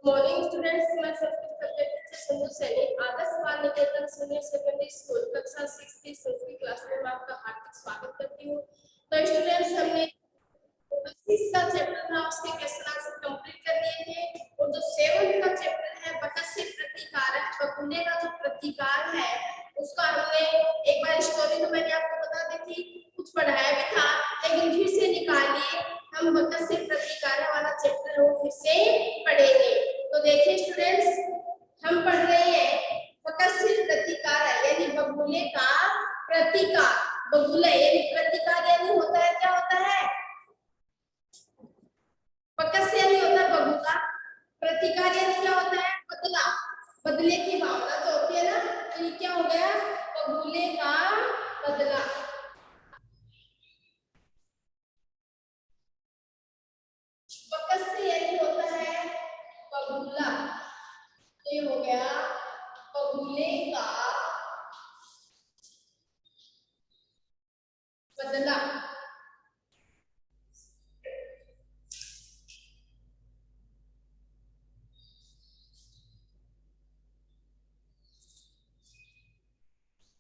Morning students, मैं Sanskrit subject teacher Sanju Saini आदर्श बाल निकेतन senior secondary school कक्षा 6 की संस्कृत क्लास में आपका हार्दिक स्वागत करती हूँ। तो स्टूडेंट्स, हमने 25 का चैप्टर था उसके क्वेश्चन आंसर कंप्लीट कर लिए थे और जो 7th का चैप्टर है बकस्य प्रतिकारक बकुले का जो प्रतिकार है उसका हमने एक बार स्टोरी तो मैंने आपको बता दी थी, कुछ पढ़ाया भी था, लेकिन फिर से निकालिए हम बकस्य प्रतिकार वाला चैप्टर वो फिर से पढ़ेंगे। तो देखिए स्टूडेंट्स, हम पढ़ रहे हैं बकस्य प्रतिकार यानी बगुले का प्रतिकार। बगुला यानी प्रतिकार यानी होता है, क्या होता है? बकस्य यानी होता है बगुला, प्रतिकार यानी क्या होता है? बदला, बदले की भावना जो होती है ना, तो ये क्या हो गया? बगुले का बदला। बकस्य यानी होता है बगुला, तो ये हो गया बगुले का बदला।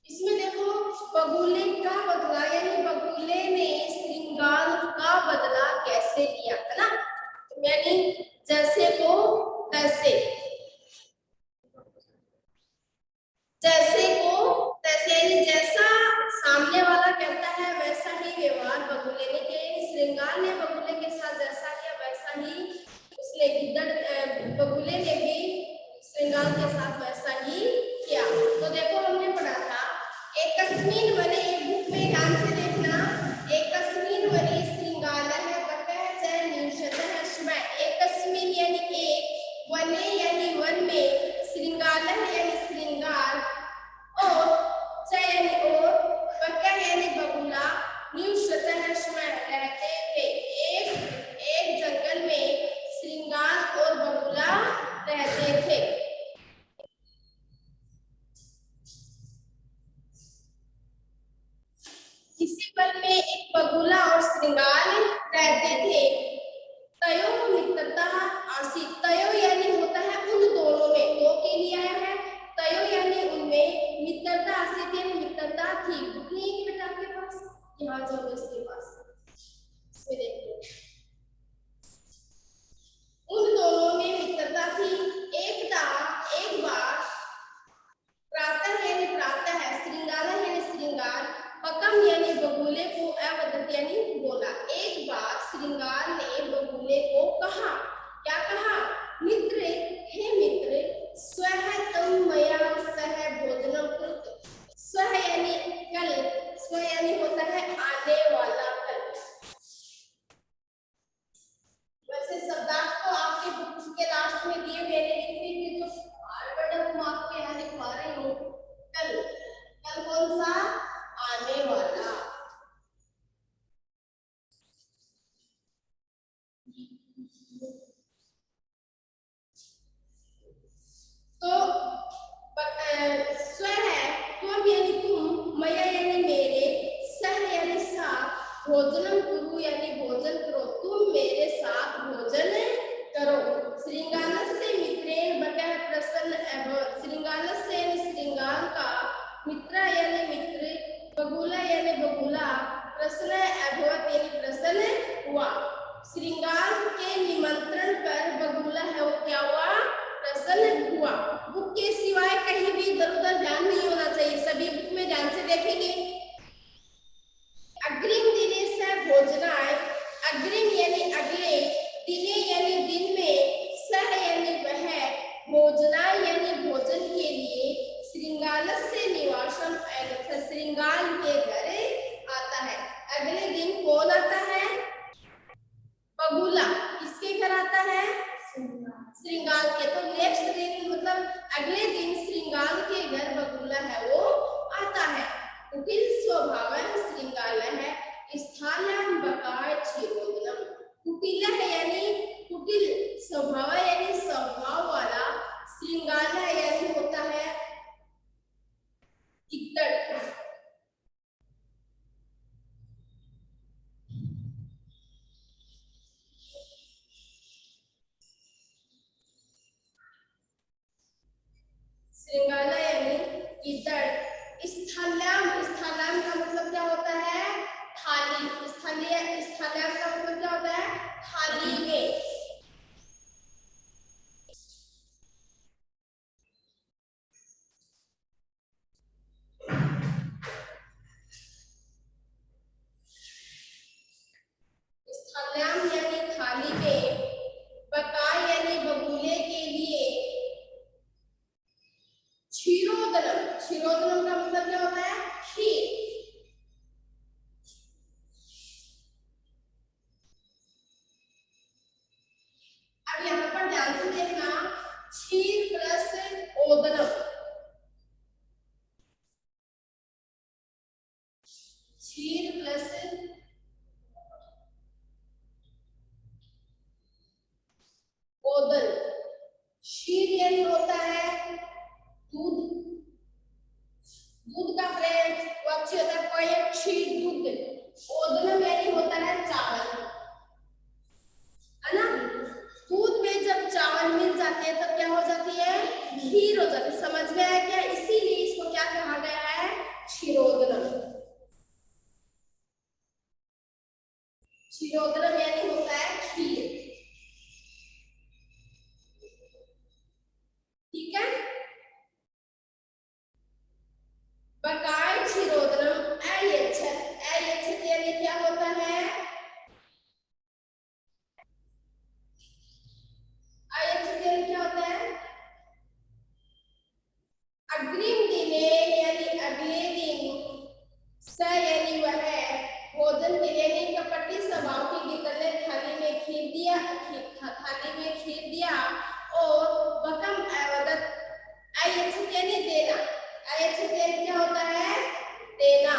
इसमें देखो बगुले का बदला यानी बगुले ने श्रृंगार का बदला कैसे लिया, है ना? यानी जैसे को तैसे, जैसे को तैसे यानी जैसा सामने वाला कहता है वैसा ही व्यवहार बगुले ने किया। यानी श्रृंगार ने बगुले के साथ जैसा किया वैसा ही उसने बगुले ने भी श्रृंगार के साथ वैसा ही किया। तो देखो हमने पढ़ा था एकस्मिन् वने, बुक में ध्यान से देखना, एकस्मिन् वने श्रृंगारः बकः च निषदः स्मः। एकस्मिन् यानी एक, वने यानी वन में, श्रृंगारः यानी श्रृंगार, और च यानी और, बकः यानी बगुला, निषदः स्मः रहते थे। एक जंगल में श्रृंगार और बगुला रहते थे। इसी वन में एक बगुला और श्रृंगार रहते थे। तयो मित्रता आसीत, तयो यानी होता है उन दोनों में, दो के लिए आया है। तयो यानी उनमें, मित्रता आसीत यानी मित्रता थी। बुक नहीं है कि बेटा आपके पास? यहाँ जाओ इसके पास, इसमें देखो उन दोनों में मित्रता थी। एक बार प्रातः यानी प्रातः, श्रृंगार यानी श्रृंगार, बकम यानी बगुले को, अवदत यानी बोला। एक बार श्रृंगार ने बगुले को कहा, क्या कहा? मित्र, हे मित्र, स्वः तम मया सह भोजनम कृत। स्वः यानी कल, स्व यानी होता है आने वाला कल। वैसे शब्दार्थ तो आपके बुक के लास्ट में दिए मैंने लिखे थे, जो वर्ड आपको यहाँ लिखवा रही हूँ। कल, कल कौन सा? आने वाला। तो स्व है तुम यानी तुम, मया यानी मेरे, सह यानी साथ, भोजनम कुरु यानी भोजन करो, तुम मेरे साथ भोजन करो। श्रृंगारस्य मित्रेण बकः प्रसन्न अभवत्। श्रृंगारस्य यानी श्रृंगार का, मित्र यानी मित्र, बगुला यानी बगुला, प्रसन्न अभवत् यानी प्रसन्न हुआ। श्रृंगार के निमंत्रण पर बगुला है वो क्या हुआ? प्रसन्न हुआ। बुक के सिवाय कहीं भी इधर उधर ध्यान नहीं होना चाहिए, सभी बुक में ध्यान से देखेंगे। अग्रिम दिने से भोजनाय, अग्रिम यानी अगले, दिने यानी दिन में, सह यानी वह, भोजनाय यानी भोजन के लिए, श्रृंगारस्य निवासम आगतः, श्रृंगार के घर आता है। अगले दिन कौन आता है? बगुला। किसके घर आता है? श्रृंगार के। तो नेक्स्ट दिन मतलब अगले दिन श्रृंगार के घर बगुला है वो आता है। कुटिल स्वभाव श्रृंगार है, स्थान बकार क्षीरोदनम। कुटिल है यानी कुटिल, स्वभाव यानी स्वभाव वाला, श्रृंगार यानी होता है इकट्ठा। ध्यान से देखना, क्षीर प्लस ओदनम, क्षीर प्लस ओदन। क्षीर यानी होता है दूध, दूध का वाच्य होता है पय, क्षीर दूध। ओदनम यानी होता है चावल, है ना। दूध में जब चावल मिल जाते हैं तब क्या हो जाती है, खीर हो जाती है। समझ में आया क्या? इसीलिए इसको क्या कहा गया है, क्षीरोदनम। क्षीरोदनम यानी होता है खीर, ठीक है। बकाय क्षीरोदनम अयच्छत, अयच्छत यानी क्या होता है, अयच्छत यानी क्या होता है, अग्रिम दिने यानी अगले दिन, स यानी वह, भोजन के यानी कपटी स्वभाव की गीता ने थाली में खीर दिया, थाली में खीर दिया। और बकम अवदत, अयच्छत यानी देना, अयच्छत यानी क्या होता है, देना।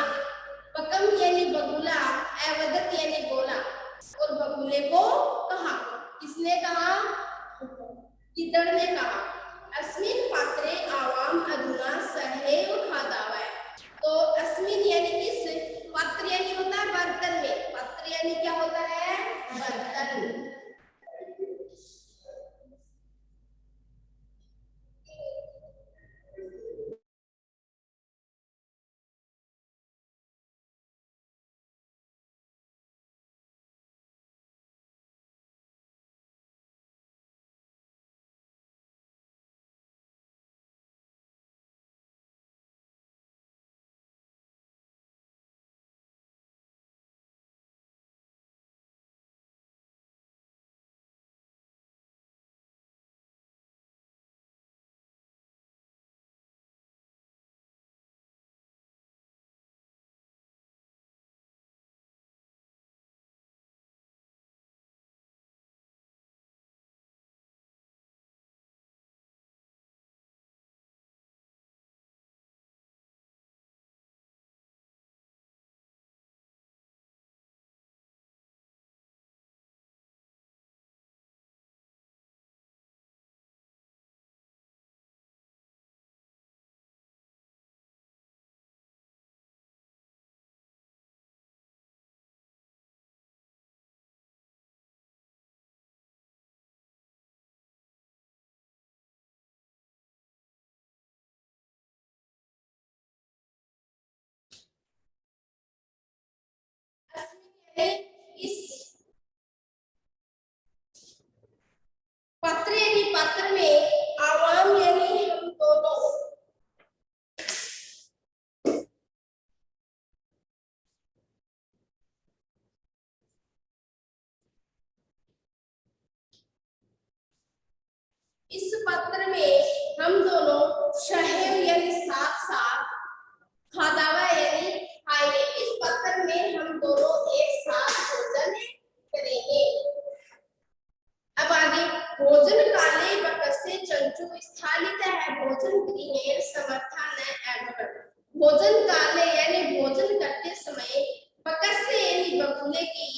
बकम यानी बगुला, अवदत यानी बोला, और बगुले को कहा। किसने कहा, गिद्दड़ ने कहा। अस्मिन पात्रे आवाम अधुना सहैव खादावै। तो अस्मिन यानी इस, पात्र यानी होता है बर्तन में, पात्र यानी क्या होता है, बर्तन। इस पात्र यानी पात्र में, आवाम यानी हम दोनों, इस पत्र में हम दोनों सहैव यानी साथ साथ, खादावा यानी खाएंगे। इस पत्र में हम दोनों एक साथ भोजन करेंगे। अब आगे, भोजन काले बकसे चंचू स्थालित है भोजन गृहे समर्था न एडवर। भोजन काले यानी भोजन करते समय, बकसे यानी बगुले की,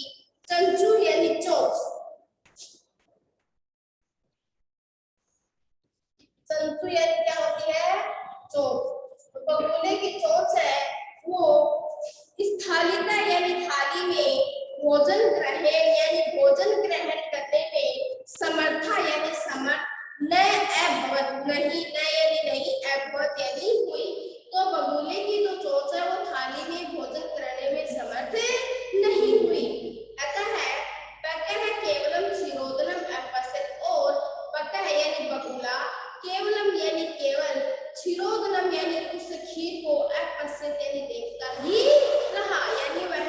चंचू यानी चोंच, चंचू यानी क्या होती है, चोंच। तो बगुले की चोंच है वो इस थालिका यानी थाली में भोजन ग्रहण यानी भोजन ग्रहण करने में समर्था यानी समर्थ, न अभवत नहीं, न यानी नहीं, अभवत यानी हुई। तो बगुले की जो चोंच है वो थाली में भोजन करने में समर्थ नहीं हुई। अतः बकः है केवलम क्षीरोदनम अपश्यत, और बकः यानी बगुला, केवलम यानी केवल, क्षीरोदनम यानी उस खीर को अपश्यत यानी देखता ही रहा। यानी वह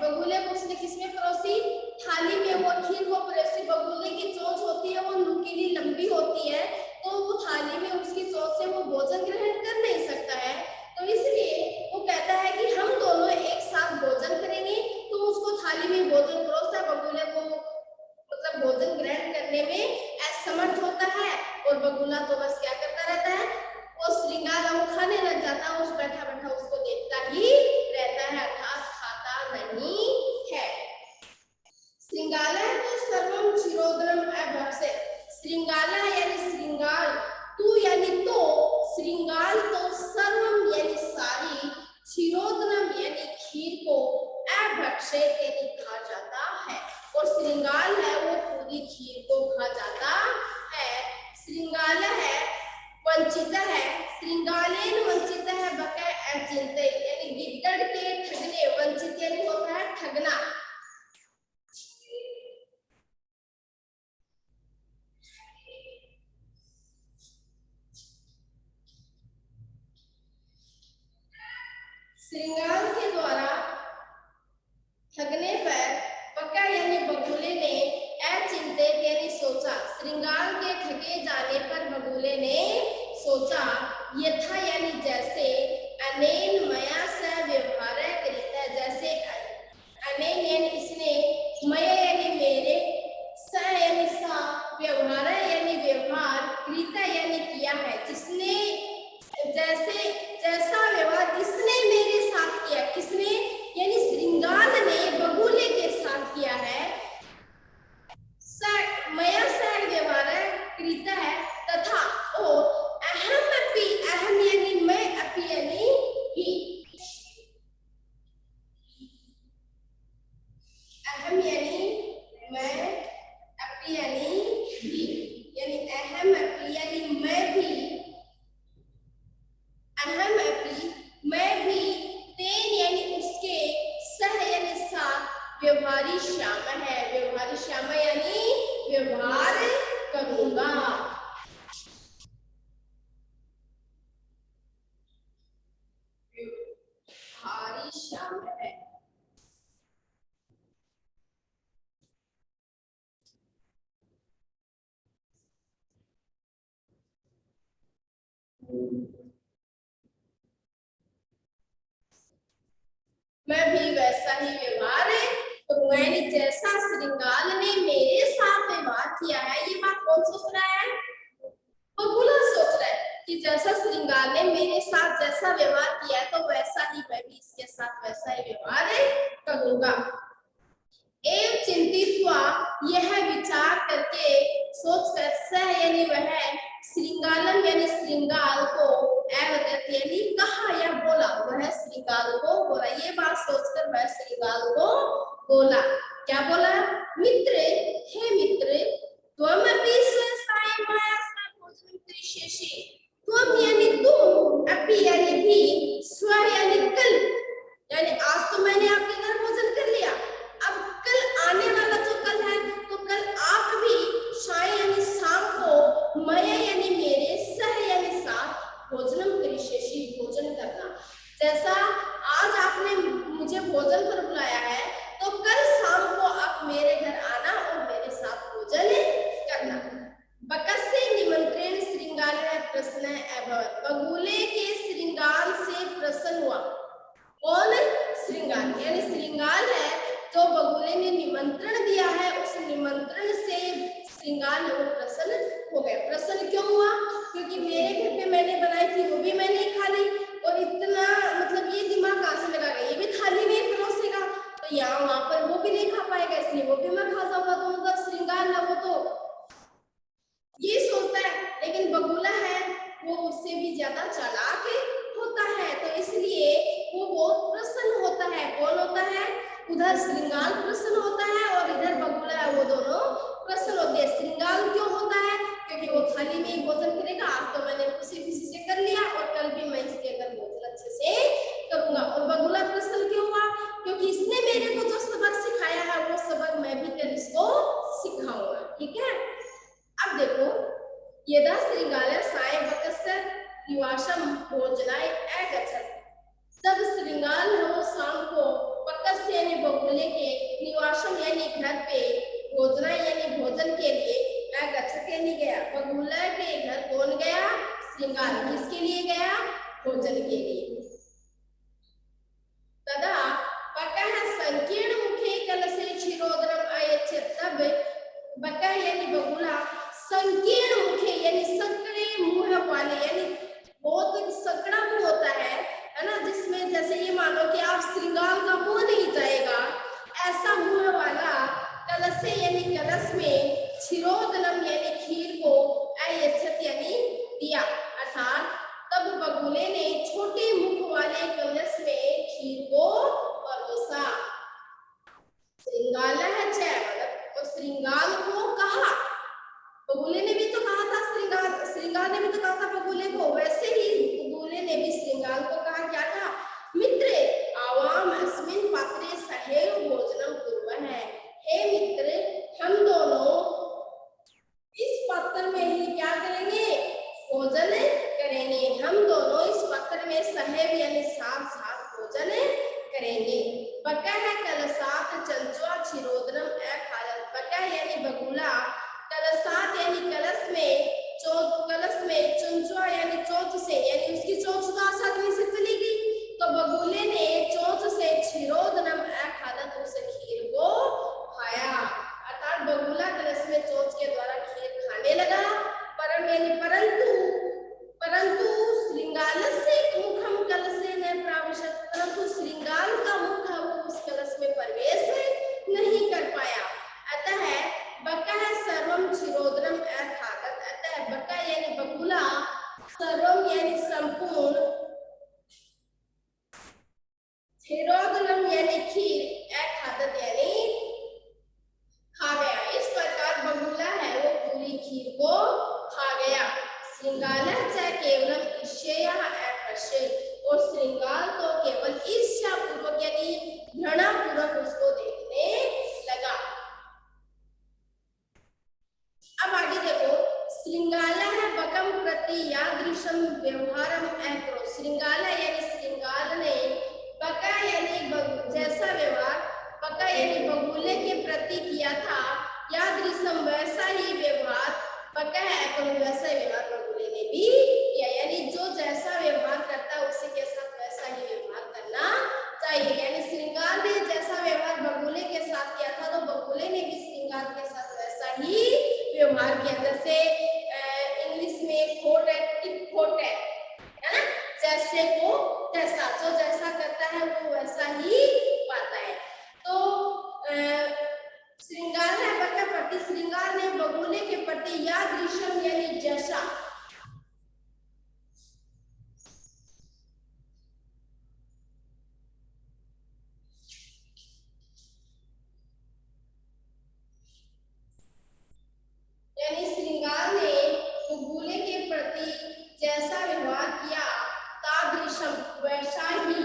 बगुले को उसने किसमें परोसी, थाली में वो खीर को परोसी। बगुले की चोंच होती है वो नुकीली लंबी होती है, तो वो थाली में उसकी चोंच से वो भोजन ग्रहण कर नहीं सकता है। तो इसलिए वो कहता है कि हम दोनों एक साथ भोजन करेंगे। तो उसको थाली में भोजन परोसता, बगुले को मतलब भोजन ग्रहण करने करने में असमर्थ होता है और बगुला तो बस क्या करता रहता है, वो श्रृंगार वो खाने लग जाता है, उस बैठा बैठा उसको देखता ही रहता है, अर्थात खाता नहीं है। श्रृंगालः तो सर्वम क्षीरोदरम अभक्षे। श्रृंगालः यानी श्रृंगाल, तू यानी तो, श्रृंगाल तो सर्वम यानी सारी, क्षीरोदरम यानी खीर को, अभक्षे यानी खा जाता है, और श्रृंगाल है वो पूरी खीर को खा जाता है। श्रृंगालः है वंचित है, श्रृंगालेन वंचित है बकै अचिंत्य, यानी गिद्दड़ के ठगने, वंचित यानी होता है ठगना। श्रृंगाल के द्वारा ठगने पर बका यानी बगुले ने अचिंतित यानी सोचा, श्रृंगाल के ठगे जाने पर बगुले ने सोचा, यथा यानी जैसे, अनेन मया से व्यवहार करिता, जैसे अनेन यानी इसने, मया यानी मेरे, स यानी सा, व्यवहार यानी व्यवहार, करिता यानी किया है, जिसने, जैसे जैसा व्यवहार जिसने मेरे साथ किया, किसने यानी श्रृंगाल ने बगुले के साथ किया है, मया से व्यवहार कृता है, तथा और अहम अपि, अहम यानी मैं, अपि यानी ही, अहम यानी मैं, अपि यानी ही, यानी अहम अपि यानी मैं भी, अहम अपि मैं भी, तेन यानी उसके, सह यानी साथ, व्यवहारी श्याम है, व्यवहारी श्याम यानी व्यवहार करूंगा। व्यवहारी श्याम है। मैं भी वैसा ही व्यवहार करूंगा, यानी जैसा श्रृंगाल ने मेरे साथ व्यवहार किया है, ये बात कौन सोच रहा है, बगुला सोच रहा है कि जैसा श्रृंगाल ने मेरे साथ जैसा व्यवहार किया है, तो वैसा ही मैं भी इसके साथ वैसा ही व्यवहार करूंगा। एवं चिंतित हुआ, यह विचार करके, सोचकर, सह यानी वह, श्रृंगालम यानी श्रृंगाल को, अवगत यानी कहा या बोला, वह श्रृंगाल को बोला, ये बात सोचकर वह श्रृंगाल को बोला, क्या बोला, मित्र, हे मित्र, त्वमपि स्वसाय माया सा भोजनं करिष्यसि, त्वम यानी तुम, अपि यानी भी, स्व यानी कल, यानी आज तो मैंने आपके घर भोजन कर लिया, अब कल आने वाला जो कल है, तो कल आप भी, शाय यानी शाम को, मया यानी मेरे, सह यानी साथ, भोजनम करिष्यसि भोजन करना, जैसा आज आपने मुझे भोजन पर बुलाया है, तो कल शाम को आप मेरे घर आना और मेरे साथ भोजन करना। बकस्य निमंत्रण श्रृंगाल प्रश्न अभवत, बगुले के श्रृंगाल से प्रसन्न हुआ, कौन, श्रृंगाल, यानी श्रृंगाल है जो बगुले ने निमंत्रण दिया है, उस निमंत्रण से श्रृंगाल वो प्रसन्न हो गए। प्रसन्न क्यों हुआ, क्योंकि मेरे घर पे मैंने बनाई थी, वो भी मैंने खा ली, और इतना मतलब ये दिमाग कहाँ से लगा, ये भी थाली में परोसेगा, तो यहाँ वहां पर वो भी नहीं खा पाएगा, इसलिए वो भी मैं खा जाऊंगा, तो मतलब श्रृंगाल है वो तो ये सोचता है, लेकिन बगुला है वो उससे भी ज्यादा चालाक होता है, तो इसलिए वो बहुत प्रसन्न होता है। कौन होता है, उधर श्रृंगाल प्रसन्न होता है और इधर बगुला है, वो दोनों प्रसन्न होते हैं। श्रृंगाल क्यों होता है, क्योंकि वो थाली में ही भोजन करेगा, आज तो मैंने खुशी खुशी से कर लिया और कल भी मैं इसके घर भोजन अच्छे से करूंगा। और बगुला प्रसन्न क्यों हुआ, क्योंकि इसने मेरे को जो सबक सिखाया है, वो सबक मैं भी कल इसको सिखाऊंगा, ठीक है। अब देखो, यदा श्रृंगालः सायं बकस्य निवासं भोजनाय अगच्छत्, तब श्रृंगाल वो शाम को बकस्य यानी बगुले के निवासम यानी घर पे, भोजनाय यानी भोजन के लिए, अगच्छत् यानी गया, बगुला के घर कौन गया, श्रृंगाल, किसके लिए गया, भोजन के लिए। तदा बकः संकीर्ण मुखे कलशे क्षीरोदरम अयच्छत्, तब बका यानी यानी बगुला संकीर्ण मुखे यानी संकरे मुंह वाले यानी बहुत संकड़ा मुंह होता है ना, जिसमें जैसे ये मानो कि आप श्रृंगार का मुंह नहीं जाएगा, ऐसा मुंह वाला कलश यानी कलश में क्षीरोदनम यानी खीर को अयच्छत यानी दिया, अर्थात तब बगुले ने छोटे मुख वाले कलश में खीर को परोसा। श्रृंगाल है तो श्रृंगाल को कहा, बगुले ने भी तो कहा था, श्रृंगाल ने भी तो कहा था बगुले को, वैसे ही बगुले ने भी श्रृंगाल को कहा, क्या कहा, मित्र आवाम अस्मिन पात्रे सहेव भोजनम कुर्वः, हे मित्र हम दोनों इस पात्र में ही क्या करेंगे, भोजन करेंगे, हम दोनों इस पात्र में सहेव यानी साथ साथ भोजन करेंगे। बका है कलसात चंचुआ क्षीरोदनम अखालत, बका यानी बगुला, कलसात यानी कलश में, कलश में चंचुआ यानी चोंच से, यानी उसकी चोंच तो आसानी से चली गई, तो बगुले ने चोंच से क्षीरोदनम अखालत उस खीर को खाया, अर्थात बगुला कलश में चोंच के द्वारा खीर खाने लगा, परंतु श्रृंगाल से मुखम कलशे न प्राविशत, परंतु श्रृंगाल का मुख वो उस कलश में प्रवेश नहीं कर पाया। अतः बका है सर्वम क्षीरोदनम अखादत, अतः बका यानी बगुला, सर्वम यानी संपूर्ण, क्षीरोदनम यानी खीर, अखादत यानी खा गया, इस प्रकार बगुला है वो पूरी खीर को खा गया। श्रृंगाल चाहे केवलम ईर्ष्या अप्रशय, और श्रृंगाल तो केवल ईर्ष्या पूर्वक यानी घृणा पूर्वक उसको देखने लगा। अब आगे देखो, श्रृंगाल है बकम प्रति यादृशम व्यवहारम अकरो, श्रृंगाल यानी श्रृंगाल ने बका यानी जैसा व्यवहार बका यानी बगुले के प्रति किया था, यादृशम वैसा ही व्यवहार बका है अकरो, वैसा व्यवहार बगुले ने भी किया, यानी जो जैसा व्यवहार करता है उसी के साथ वैसा ही व्यवहार करना चाहिए, यानी श्रृंगार ने जैसा व्यवहार बगुले के साथ किया था तो बगुले ने भी श्रृंगार के साथ वैसा ही व्यवहार किया। जैसे इंग्लिश में खोट है, टिक खोट है ना, जैसे को तैसा, जो जैसा करता है वो वैसा ही पाता है। तो श्रृंगार है बका प्रति, श्रृंगार ने बगुले के प्रति यादृशम यानी जैसा, यानी श्रृंगार ने बगुले के प्रति जैसा व्यवहार किया, तादृशम वैसा ही,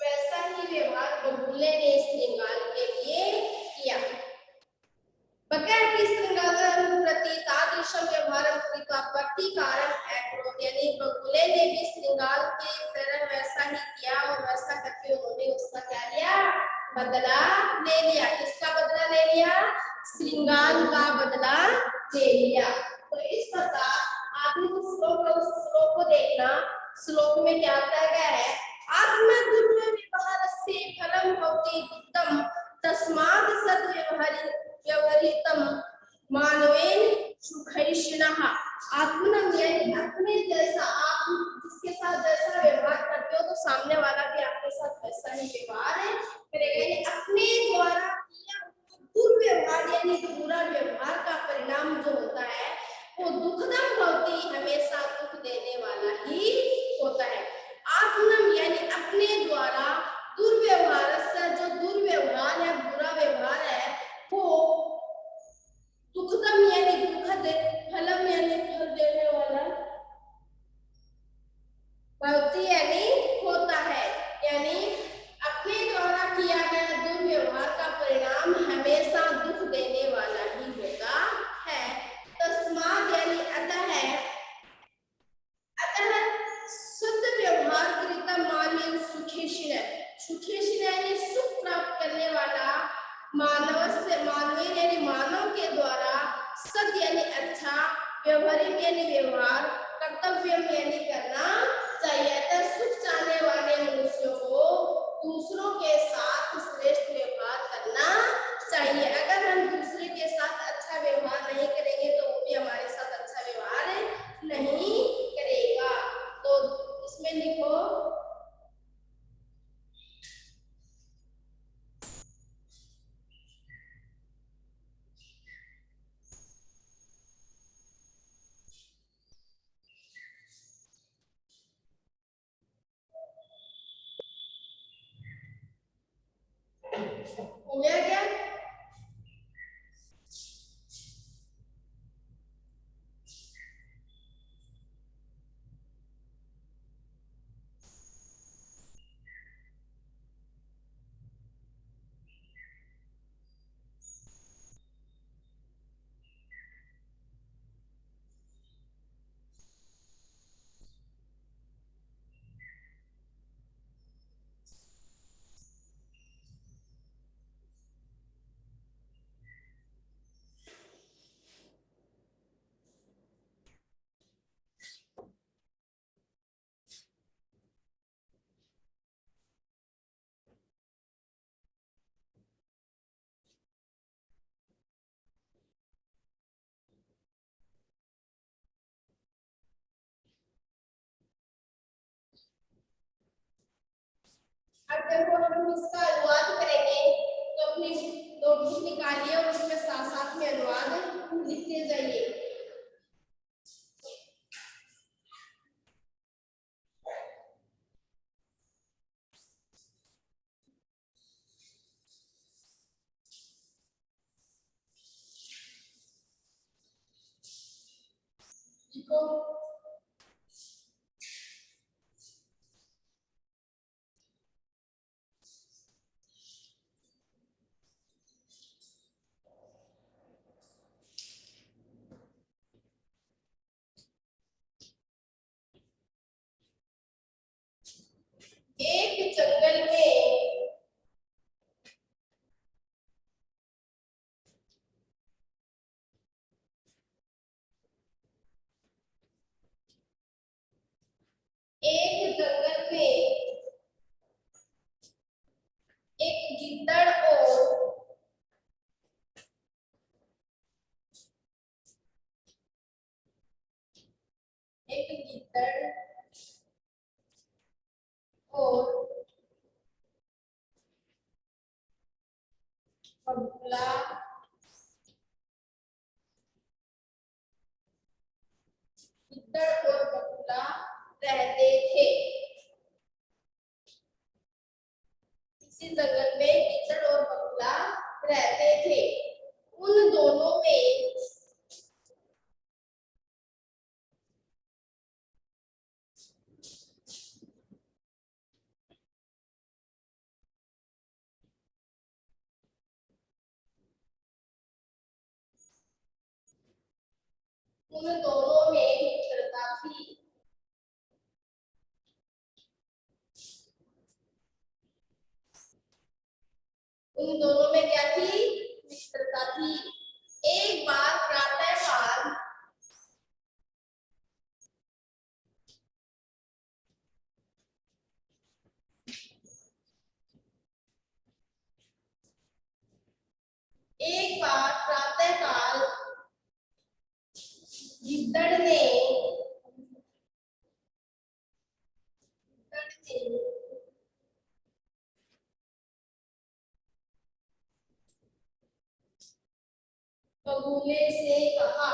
वैसा ही व्यवहार बगुले ने श्रृंगार के लिए किया। बकैर श्रृंगार प्रति तादृशम व्यवहारम कृत्वा प्रतिकारम अकरोत्, यानी बगुले ने भी श्रृंगार के तरह वैसा ही किया और वैसा करके उन्होंने उसका क्या लिया, बदला ले लिया। किसका बदला ले लिया, श्रृंगार का बदला ले लिया। तो इस प्रकार आपने श्लोक को देखना, श्लोक में क्या बताया गया है, आत्म दुर्व्यवहारस्य फलं भवति दुःखं तस्मात् सद्व्यवहरितं मानवेन सुखैषिणः, आत्मनम यानी अपने जैसा, आप जिसके साथ जैसा व्यवहार करते हो तो सामने वाला भी आपके साथ वैसा ही व्यवहार करेगा, यानी अपने द्वारा किया दुर्व्यवहार यानी बुरा व्यवहार का परिणाम जो होता है वो दुखदम भवति, हमेशा दुख देने वाला ही होता है। आत्मनम यानी अपने द्वारा, दुर्व्यवहार से जो दुर्व्यवहार है, बुरा व्यवहार है, वो दुखदम यानी दुखद, फलम यानी फल देने वाला, भवति यानी होता है, यानी अपने द्वारा किया गया दुर्व्यवहार का परिणाम हमेशा दुख देने वाला ही होता है। तस्मात् यानी अतः शुद्ध व्यवहार कृता मानव सुखेशिन, सुखेशिन यानी सुख प्राप्त करने वाला, मानव से मानवीय यानी मानव के द्वारा, सद यानी अच्छा, व्यवहारिक यानी व्यवहार, कर्तव्य यानी करना चाहिए। अतः सुख चाहने वाले हो गया क्या? अब देखो हम इसका अनुवाद करेंगे, तो अपनी नोटबुक निकालिए और उसमें साथ साथ में अनुवाद लिखते जाइए। लिखो। एक जंगल में एक जंगल में एक गिद्दड़ और एक गिद्दड़ और बगुला गिद्दड़ और बगुला रहते थे। इसी जंगल में गिद्दड़ और बगुला रहते थे। उन दोनों में मित्रता थी। उन दोनों में क्या थी? मित्रता थी। एक बार प्रातःकाल एक बार प्रातःकाल गिद्दड़ ने बगुले से कहा,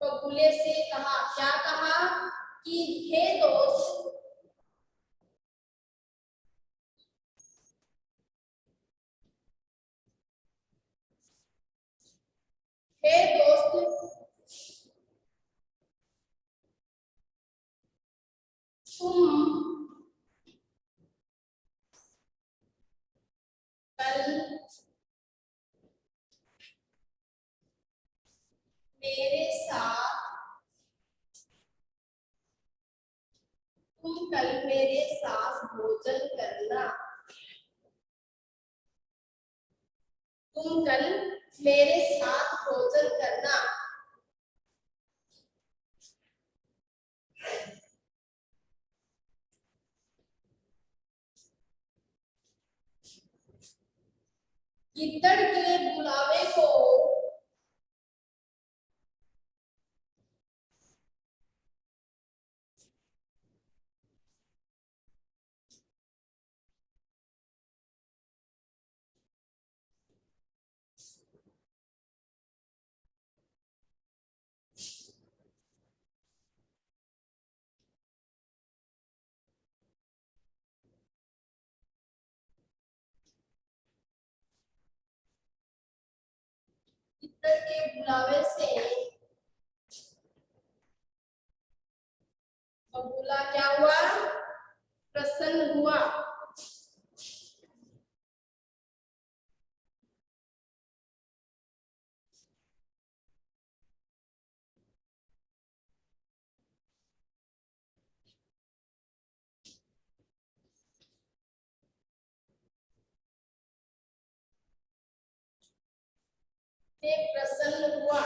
बगुले से कहा, क्या कहा कि हे दोस्त, हे दोस्त, तुम कल मेरे साथ तुम कल मेरे साथ भोजन करना। तुम कल मेरे साथ भोजन करना। गिद्दड़ के बुलावे को बुलावे से बगुला क्या हुआ? प्रसन्न हुआ। से प्रसन्न हुआ।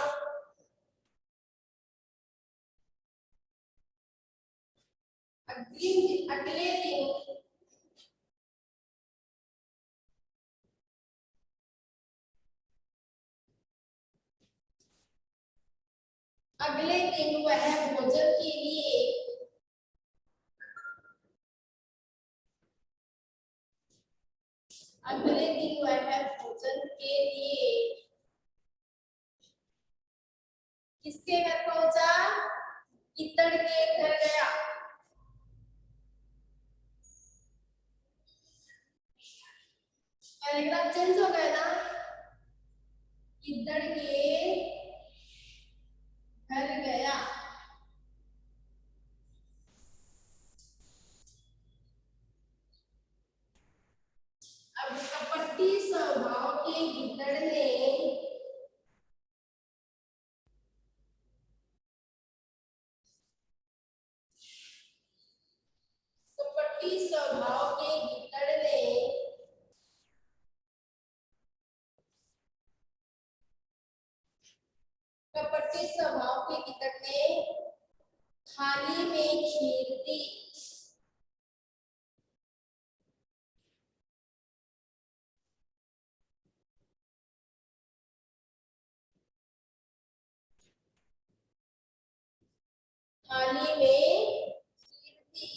अगले दिन वह भोजन के लिए किसके घर पहुंचा? इतड़ के घर गया। पैराग्राफ चेंज हो गया ना? इतड़ के घर गया। अब कपटी स्वभाव के गिद्दड़ ने कपटी स्वभाव के गिद्दड़ ने थाली में खीर दी। थाली में खीर दी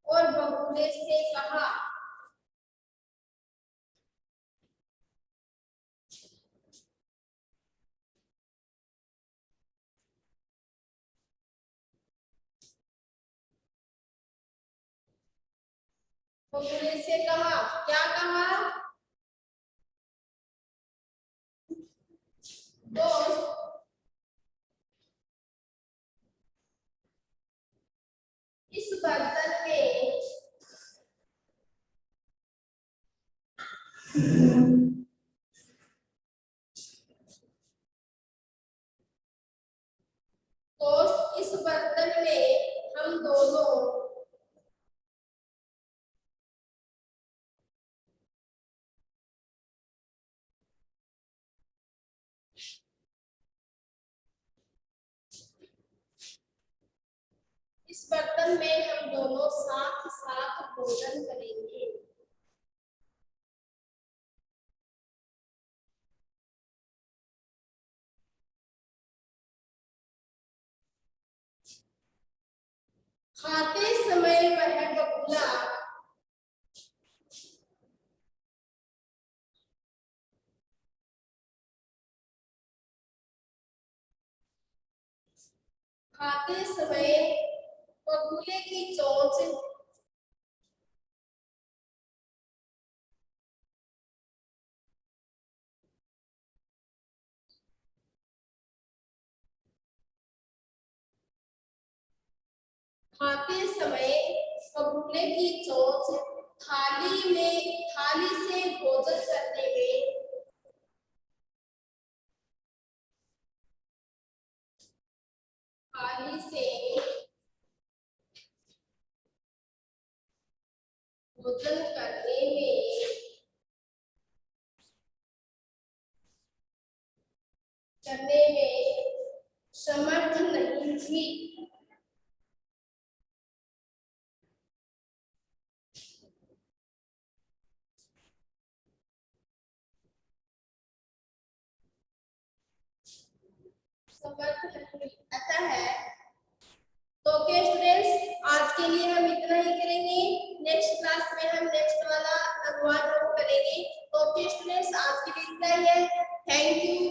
और बगुले से कहा, बगुले से कहा, क्या कहा? दोस्त, इस बर्तन में दोस्त इस बर्तन में हम दोनों साथ साथ भोजन करेंगे। खाते समय वह बगुला खाते समय बगुले की चोंच खाते समय बगुले की चोंच थाली से भोजन करने में थाली से भोजन करने में समर्थ नहीं थी। अतः तो ओके स्टूडेंट्स, आज के लिए हम इतना ही करेंगे। नेक्स्ट क्लास में हम नेक्स्ट वाला अनुवाद करेंगे। ओके स्टूडेंट्स, आज के लिए इतना ही है। Thank you.